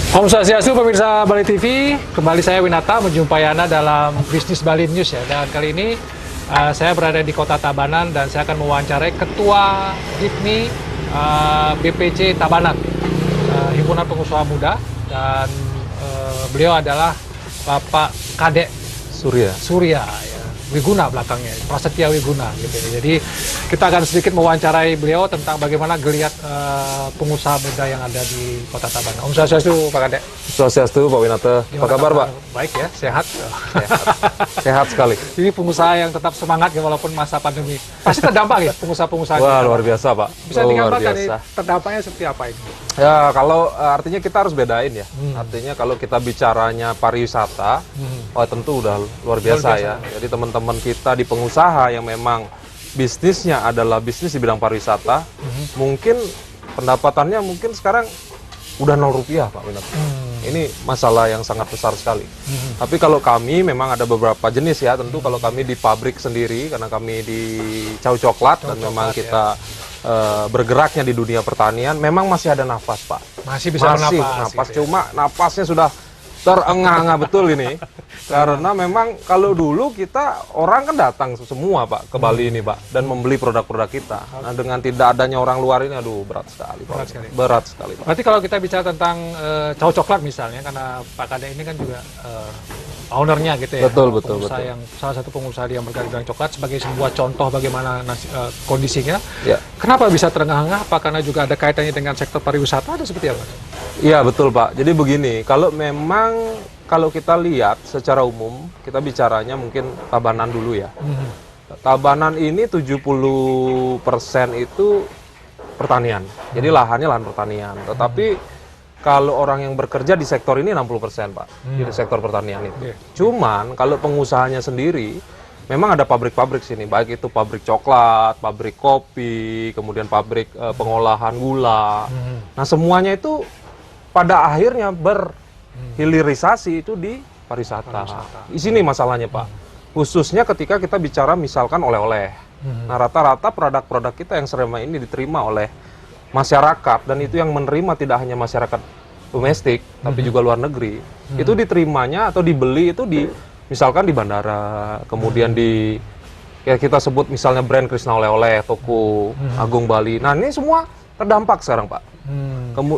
Om Swastiastu pemirsa Bali TV, kembali saya Winata menjumpai Anda dalam Bisnis Bali News ya. Dan kali ini saya berada di Kota Tabanan dan saya akan mewawancarai Ketua HIPMI BPC Tabanan, Himpunan Pengusaha Muda, dan beliau adalah Bapak Kadek Surya ya. Wiguna belakangnya, Prasetya Wiguna gitu ya. Jadi kita akan sedikit mewawancarai beliau tentang bagaimana geliat pengusaha muda yang ada di Kota Tabanan. Om Swastiastu Pak Kadek. Swastiastu Pak Winata. Apa kabar Pak? Baik ya, sehat. Sehat sekali. Ini pengusaha yang tetap semangat ya walaupun masa pandemi. Pasti terdampak ya pengusaha-pengusaha. Wah luar biasa Pak. Bisa digambarkan nih terdampaknya seperti apa ini? Ya kalau artinya kita harus bedain ya. Artinya kalau kita bicaranya pariwisata, wah tentu udah luar biasa ya. Jadi teman-teman kita di pengusaha yang memang bisnisnya adalah bisnis di bidang pariwisata, mungkin pendapatannya mungkin sekarang udah 0 rupiah Pak Winata. Ini masalah yang sangat besar sekali. Tapi kalau kami memang ada beberapa jenis ya. Tentu kalau kami di pabrik sendiri, karena kami di Chow Coklat dan memang kita bergeraknya di dunia pertanian, memang masih ada nafas Pak. Masih bisa nafas gitu ya? Cuma napasnya sudah terengah-engah betul ini. Karena memang kalau dulu kita orang kan datang semua Pak ke Bali ini Pak dan membeli produk-produk kita. Nah dengan tidak adanya orang luar ini, aduh berat sekali Pak. Berat sekali Pak. Berarti kalau kita bicara tentang Chow Coklat misalnya, karena Pak Kadek ini kan juga ownernya gitu ya. Betul. Yang salah satu pengusaha yang bergerak di bidang coklat sebagai sebuah contoh bagaimana kondisinya. Ya. Kenapa bisa terengah-engah? Apa karena juga ada kaitannya dengan sektor pariwisata atau seperti apa? Iya betul Pak. Jadi begini, kalau kita lihat secara umum, kita bicaranya mungkin Tabanan dulu ya. Tabanan ini 70% itu pertanian. Jadi lahannya lahan pertanian. Tetapi kalau orang yang bekerja di sektor ini 60% Pak. Di sektor pertanian itu. Cuman kalau pengusahanya sendiri, memang ada pabrik-pabrik sini. Baik itu pabrik coklat, pabrik kopi, kemudian pabrik pengolahan gula. Nah semuanya itu pada akhirnya berhilirisasi itu di pariwisata. Di sini masalahnya Pak. Khususnya ketika kita bicara misalkan oleh-oleh. Nah rata-rata produk-produk kita yang selama ini diterima oleh masyarakat, dan itu yang menerima tidak hanya masyarakat domestik, tapi juga luar negeri. Itu diterimanya atau dibeli itu misalkan di bandara, kemudian di kita sebut misalnya brand Krishna Oleh-oleh, toko Agung Bali. Nah ini semua terdampak sekarang Pak.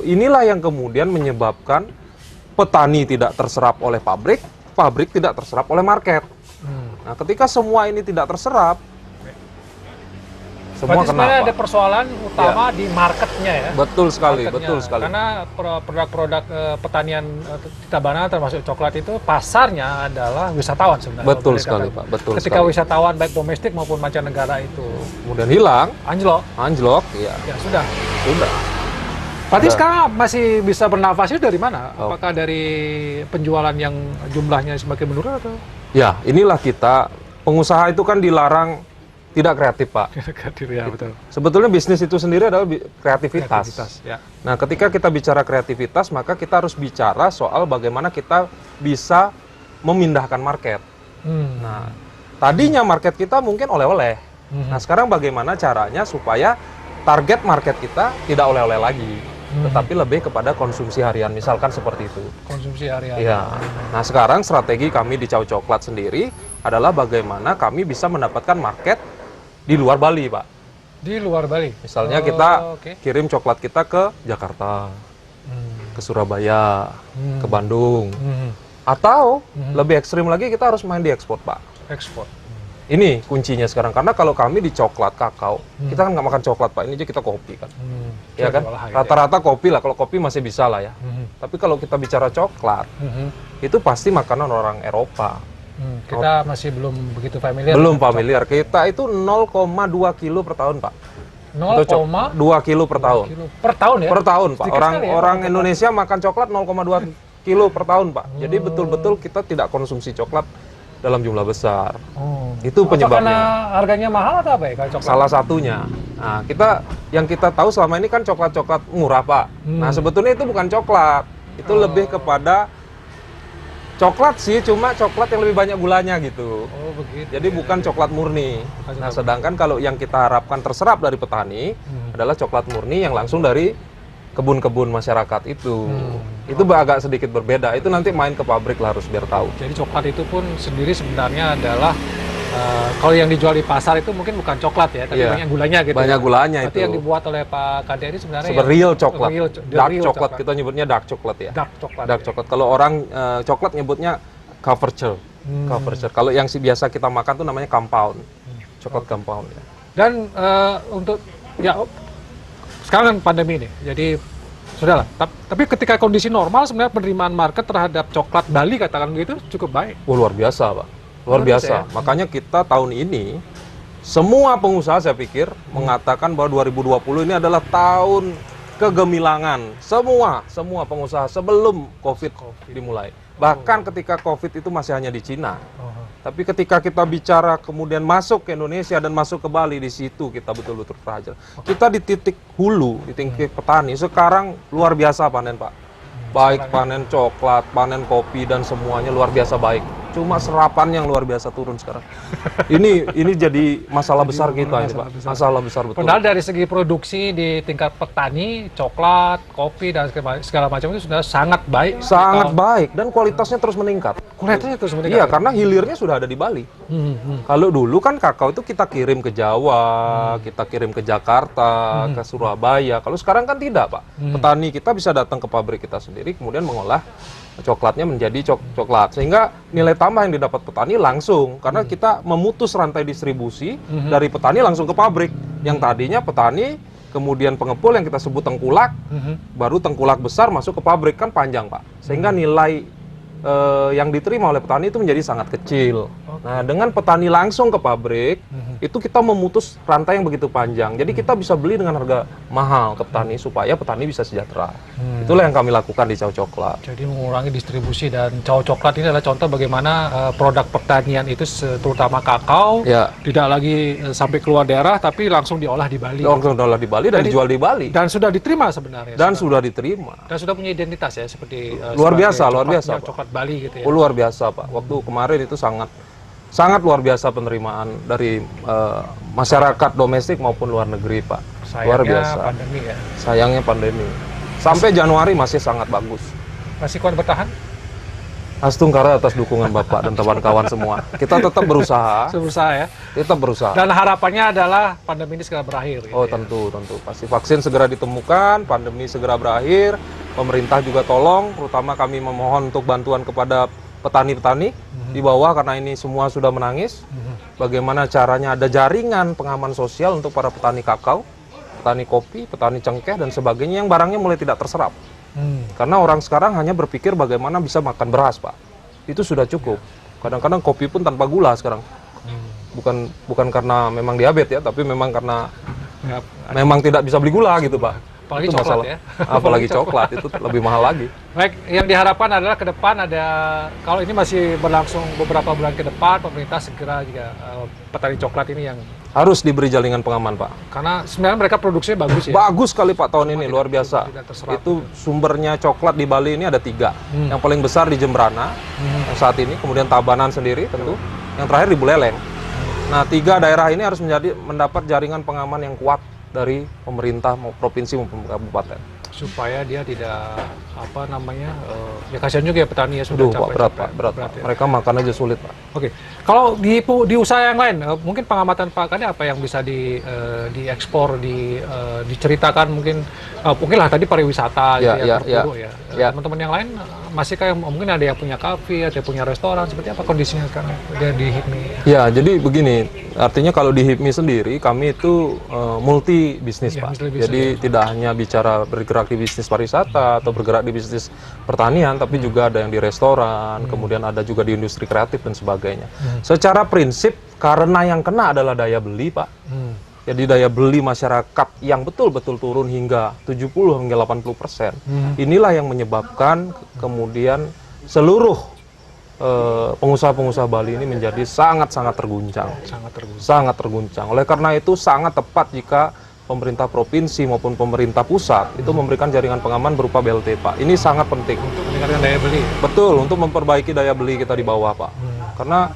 Inilah yang kemudian menyebabkan petani tidak terserap oleh pabrik, pabrik tidak terserap oleh market. Nah ketika semua ini tidak terserap, semua berarti sebenarnya ada persoalan utama di marketnya ya. Betul sekali. Karena produk-produk pertanian di Tabanan termasuk coklat itu pasarnya adalah wisatawan sebenarnya. Betul sekali Pak. Ketika wisatawan baik domestik maupun mancanegara itu kemudian hilang, anjlok, ya sudah. Berarti sekarang masih bisa bernafas itu dari mana? Apakah dari penjualan yang jumlahnya semakin menurun atau? Ya, inilah kita pengusaha itu kan dilarang tidak kreatif Pak. Ya, betul. Sebetulnya bisnis itu sendiri adalah kreativitas. Ya. Nah ketika kita bicara kreativitas, maka kita harus bicara soal bagaimana kita bisa memindahkan market. Nah tadinya market kita mungkin oleh-oleh. Nah sekarang bagaimana caranya supaya target market kita tidak oleh-oleh lagi, tetapi lebih kepada konsumsi harian, misalkan seperti itu. Konsumsi harian. Ya. Nah sekarang strategi kami di Chow Coklat sendiri adalah bagaimana kami bisa mendapatkan market di luar Bali Pak. Di luar Bali. Misalnya kita kirim coklat kita ke Jakarta, ke Surabaya, ke Bandung, atau lebih ekstrim lagi kita harus main di ekspor Pak. Ekspor. Ini kuncinya sekarang, karena kalau kami di coklat kakao, kita kan nggak makan coklat Pak, ini aja kita kopi kan. Ya kan? Rata-rata kopi lah, kalau kopi masih bisa lah ya. Tapi kalau kita bicara coklat, itu pasti makanan orang Eropa. Kita masih belum begitu familiar. Belum familiar. Kita itu 0,2 kilo per tahun Pak. 0,2 kilo per tahun. Per tahun ya? Per tahun Pak. Ya, Orang Indonesia makan coklat 0,2 kilo per tahun Pak. Jadi betul-betul kita tidak konsumsi coklat dalam jumlah besar. Itu penyebabnya. Karena harganya mahal atau apa ya kalau coklat? Salah satunya. Nah, yang kita tahu selama ini kan coklat-coklat murah Pak. Nah, sebetulnya itu bukan coklat. Itu lebih kepada coklat sih, cuma coklat yang lebih banyak gulanya gitu. Oh begitu. Jadi bukan coklat murni. Nah sedangkan kalau yang kita harapkan terserap dari petani adalah coklat murni yang langsung dari kebun-kebun masyarakat itu. Itu agak sedikit berbeda. Itu nanti main ke pabrik lah harus biar tahu. Jadi coklat itu pun sendiri sebenarnya adalah kalau yang dijual di pasar itu mungkin bukan coklat ya, tapi Iya. banyak gulanya gitu. Banyak gulanya Berarti itu. yang dibuat oleh Pak Kade ini sebenarnya Seperti real coklat. the Dark real coklat, kita nyebutnya dark coklat ya. Dark coklat. Dark coklat. Kalau orang coklat nyebutnya couverture. Couverture. Kalau yang biasa kita makan tuh namanya compound. Coklat compound ya. Dan untuk ya sekarang kan pandemi nih, jadi sudahlah. Tapi ketika kondisi normal sebenarnya penerimaan market terhadap coklat Bali katakan begitu cukup baik. Oh, luar biasa, Pak. Luar biasa. ya? Makanya kita tahun ini semua pengusaha saya pikir mengatakan bahwa 2020 ini adalah tahun kegemilangan. Semua pengusaha sebelum COVID dimulai. Bahkan ketika COVID itu masih hanya di Cina. Tapi ketika kita bicara kemudian masuk ke Indonesia dan masuk ke Bali, di situ kita betul-betul terhajar. Kita di titik hulu, di titik petani, sekarang luar biasa panen, Pak. Baik panen coklat, panen kopi, dan semuanya luar biasa baik. Cuma serapan yang luar biasa turun sekarang. Ini jadi masalah besar kita ini, Pak. Masalah besar betul. Padahal dari segi produksi di tingkat petani, coklat, kopi, dan segala macam itu sudah sangat baik. Sangat baik dan kualitasnya terus meningkat. Kualitasnya terus meningkat. Iya, karena hilirnya sudah ada di Bali. Kalau dulu kan kakao itu kita kirim ke Jawa, kita kirim ke Jakarta, ke Surabaya. Kalau sekarang kan tidak, Pak. Petani kita bisa datang ke pabrik kita sendiri, kemudian mengolah coklatnya menjadi coklat. Sehingga nilai tambah yang didapat petani langsung. Karena kita memutus rantai distribusi dari petani langsung ke pabrik. Yang tadinya petani, kemudian pengepul yang kita sebut tengkulak, baru tengkulak besar masuk ke pabrik, kan panjang, Pak. Sehingga nilai yang diterima oleh petani itu menjadi sangat kecil. Nah, dengan petani langsung ke pabrik, itu kita memutus rantai yang begitu panjang. Jadi kita bisa beli dengan harga mahal ke petani supaya petani bisa sejahtera. Itulah yang kami lakukan di Cao Coklat. Jadi mengurangi distribusi, dan Cao Coklat ini adalah contoh bagaimana produk pertanian itu terutama kakao Ya. tidak lagi sampai keluar daerah tapi langsung diolah di Bali. Langsung diolah di Bali dan Jadi- dijual di Bali. Dan sudah diterima sebenarnya. Dan sudah diterima. Dan sudah punya identitas ya seperti Luar sebagai biasa, luar coklatnya biasa, Pak. coklat Bali gitu ya. Oh, luar biasa, Pak. Waktu kemarin itu sangat luar biasa penerimaan dari masyarakat domestik maupun luar negeri, Pak. Luar Sayangnya biasa. pandemi ya. Sayangnya pandemi. Sampai Januari masih sangat bagus. Masih kuat bertahan? Astungkara atas dukungan Bapak dan kawan-kawan semua. Kita tetap berusaha, Berusaha ya. tetap berusaha. Dan harapannya adalah pandemi ini segera berakhir. Gitu Oh, ya. tentu. Pasti vaksin segera ditemukan, pandemi segera berakhir. Pemerintah juga tolong, terutama kami memohon untuk bantuan kepada petani-petani di bawah karena ini semua sudah menangis. Bagaimana caranya ada jaringan pengaman sosial untuk para petani kakao, petani kopi, petani cengkeh dan sebagainya yang barangnya mulai tidak terserap. Karena orang sekarang hanya berpikir bagaimana bisa makan beras, Pak. Itu sudah cukup. Kadang-kadang kopi pun tanpa gula sekarang. Bukan karena memang diabetes ya, tapi memang karena Ya, memang tidak bisa beli gula gitu, Pak. Apalagi Itu coklat masalah. ya. Apalagi coklat itu lebih mahal lagi. baik, yang diharapkan adalah ke depan ada, kalau ini masih berlangsung beberapa bulan ke depan, pemerintah segera juga petani coklat ini yang, Harus diberi jaringan pengaman, Pak. karena sebenarnya mereka produksinya bagus ya. Bagus sekali, Pak, tahun ini luar biasa. tidak terserap. Itu sumbernya coklat di Bali ini ada 3. Yang paling besar di Jembrana yang saat ini, kemudian Tabanan sendiri tentu, yang terakhir di Buleleng. Nah, 3 daerah ini harus mendapat jaringan pengaman yang kuat dari pemerintah provinsi maupun kabupaten. Supaya dia tidak ya kasihan juga ya petani ya sudah Aduh, Pak, berat, Pak. ya. Mereka makan aja sulit, Pak. Oke, kalau di usaha yang lain, mungkin pengamatan Pak Kade apa yang bisa diekspor, diceritakan mungkin lah tadi pariwisata Ya, gitu ya, ya, berburu ya. ya. Teman-teman yang lain masihkah mungkin ada yang punya kafe, ada yang punya restoran, seperti apa kondisinya sekarang dia di HIPMI? Ya, jadi begini, artinya kalau di HIPMI sendiri kami itu multi bisnis, Ya, Pak. multi bisnis, Jadi tidak hanya bicara bergerak di bisnis pariwisata atau bergerak di bisnis pertanian, tapi juga ada yang di restoran, kemudian ada juga di industri kreatif dan sebagainya. Secara prinsip, karena yang kena adalah daya beli, Pak. Jadi daya beli masyarakat yang betul-betul turun hingga 70 hingga 80%. Inilah yang menyebabkan kemudian seluruh pengusaha-pengusaha Bali ini menjadi sangat-sangat terguncang. Sangat terguncang. Oleh karena itu sangat tepat jika pemerintah provinsi maupun pemerintah pusat itu memberikan jaringan pengaman berupa BLT, Pak. Ini sangat penting. Untuk meningkatkan daya beli. Betul, untuk memperbaiki daya beli kita di bawah, Pak. Karena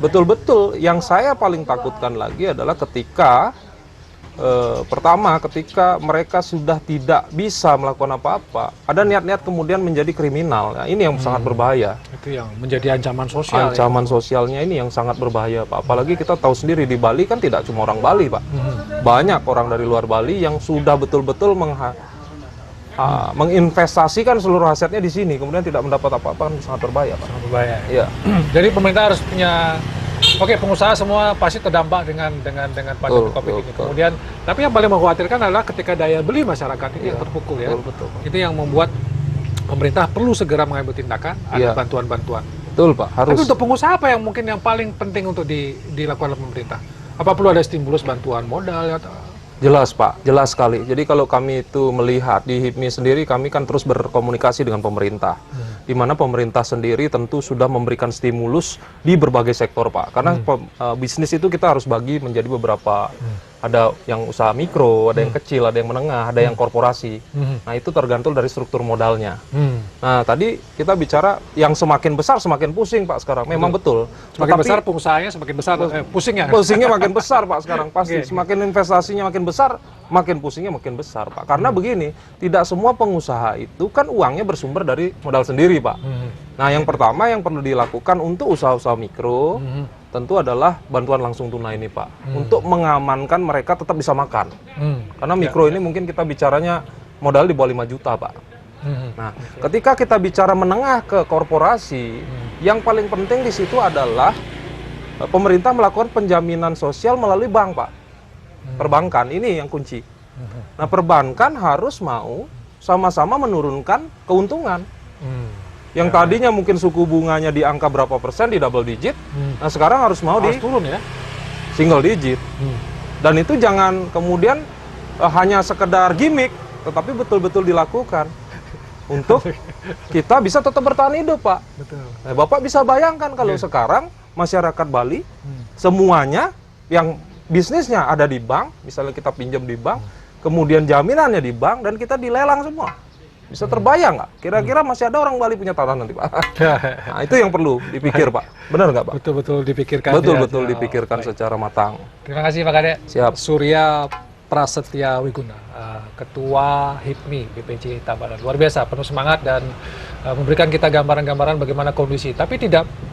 betul-betul yang saya paling takutkan lagi adalah ketika pertama ketika mereka sudah tidak bisa melakukan apa-apa, ada niat-niat kemudian menjadi kriminal. Nah, ini yang sangat berbahaya. Itu yang menjadi ancaman sosial. Ancaman sosialnya ini yang sangat berbahaya, Pak. Apalagi kita tahu sendiri di Bali kan tidak cuma orang Bali, Pak. Banyak orang dari luar Bali yang sudah betul-betul menginvestasikan seluruh asetnya di sini, kemudian tidak mendapat apa-apa, kan sangat berbahaya, Pak. Sangat berbahaya. Iya. Jadi pemerintah harus punya. Oke, pengusaha semua pasti terdampak dengan pandemi COVID ini. Kemudian, tapi yang paling mengkhawatirkan adalah ketika daya beli masyarakat ini yang terpukul ya. Betul. Itu yang membuat pemerintah perlu segera mengambil tindakan, ada bantuan-bantuan. Betul, Pak. Harus. Tapi untuk pengusaha apa yang mungkin yang paling penting untuk dilakukan oleh pemerintah? Apa perlu ada stimulus bantuan modal? Jelas, Pak. Jelas sekali. Jadi kalau kami itu melihat di HIPMI sendiri, kami kan terus berkomunikasi dengan pemerintah. Di mana pemerintah sendiri tentu sudah memberikan stimulus di berbagai sektor, Pak. Karena bisnis itu kita harus bagi menjadi beberapa. Ada yang usaha mikro, ada yang kecil, ada yang menengah, ada yang korporasi. Nah, itu tergantung dari struktur modalnya. Nah, tadi kita bicara yang semakin besar semakin pusing, Pak, sekarang. Memang betul. Semakin besar pengusahanya semakin besar pusingnya. Pusingnya makin besar, Pak, sekarang pasti. Semakin investasinya makin besar, makin pusingnya makin besar, Pak. Karena begini, tidak semua pengusaha itu kan uangnya bersumber dari modal sendiri, Pak. Nah, yang pertama yang perlu dilakukan untuk usaha-usaha mikro, tentu adalah bantuan langsung tunai ini, Pak. Untuk mengamankan mereka tetap bisa makan. Karena mikro ini mungkin kita bicaranya modal di bawah 5 juta, Pak. Nah, ketika kita bicara menengah ke korporasi, yang paling penting di situ adalah pemerintah melakukan penjaminan sosial melalui bank, Pak. Perbankan, ini yang kunci. Nah, perbankan harus mau sama-sama menurunkan keuntungan. Yang tadinya mungkin suku bunganya di angka berapa persen, di double digit, nah sekarang harus mau di turun ya, single digit. Dan itu jangan kemudian hanya sekedar gimmick, tetapi betul-betul dilakukan untuk kita bisa tetap bertahan hidup, Pak. Betul. Nah, Bapak bisa bayangkan kalau sekarang masyarakat Bali semuanya yang bisnisnya ada di bank, misalnya kita pinjam di bank, kemudian jaminannya di bank, dan kita dilelang semua. Bisa terbayang nggak? Kira-kira masih ada orang Bali punya tanah nanti, Pak? Nah, itu yang perlu dipikir, Pak. Benar nggak, Pak? Betul-betul dipikirkan. Betul-betul dipikirkan secara matang. Terima kasih, Pak Kade. Siap. Surya Prasetya Wiguna, Ketua HIPMI BPJ Tabanan. Luar biasa, penuh semangat dan memberikan kita gambaran-gambaran bagaimana kondisi. Tapi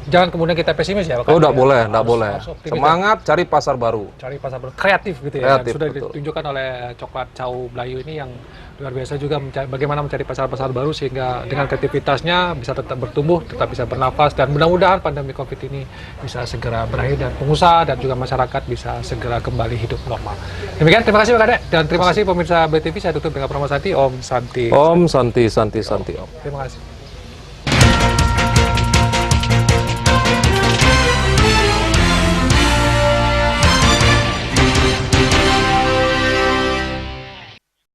jangan kemudian kita pesimis ya, Pak. Oh, enggak boleh, enggak boleh. Semangat ya. cari pasar baru. Cari pasar baru, kreatif gitu ya. Kreatif, Yang sudah betul. ditunjukkan oleh Coklat Chow Blayu ini yang luar biasa juga bagaimana mencari pasar-pasar baru sehingga dengan kreativitasnya bisa tetap bertumbuh, tetap bisa bernafas, dan mudah-mudahan pandemi COVID ini bisa segera berakhir dan pengusaha dan juga masyarakat bisa segera kembali hidup normal. Demikian, terima kasih Pak Kade, dan terima kasih pemirsa BTV. Saya tutup dengan Promo Santi, Om Santi. Om Santi, Santi, Santi, Om. Terima kasih.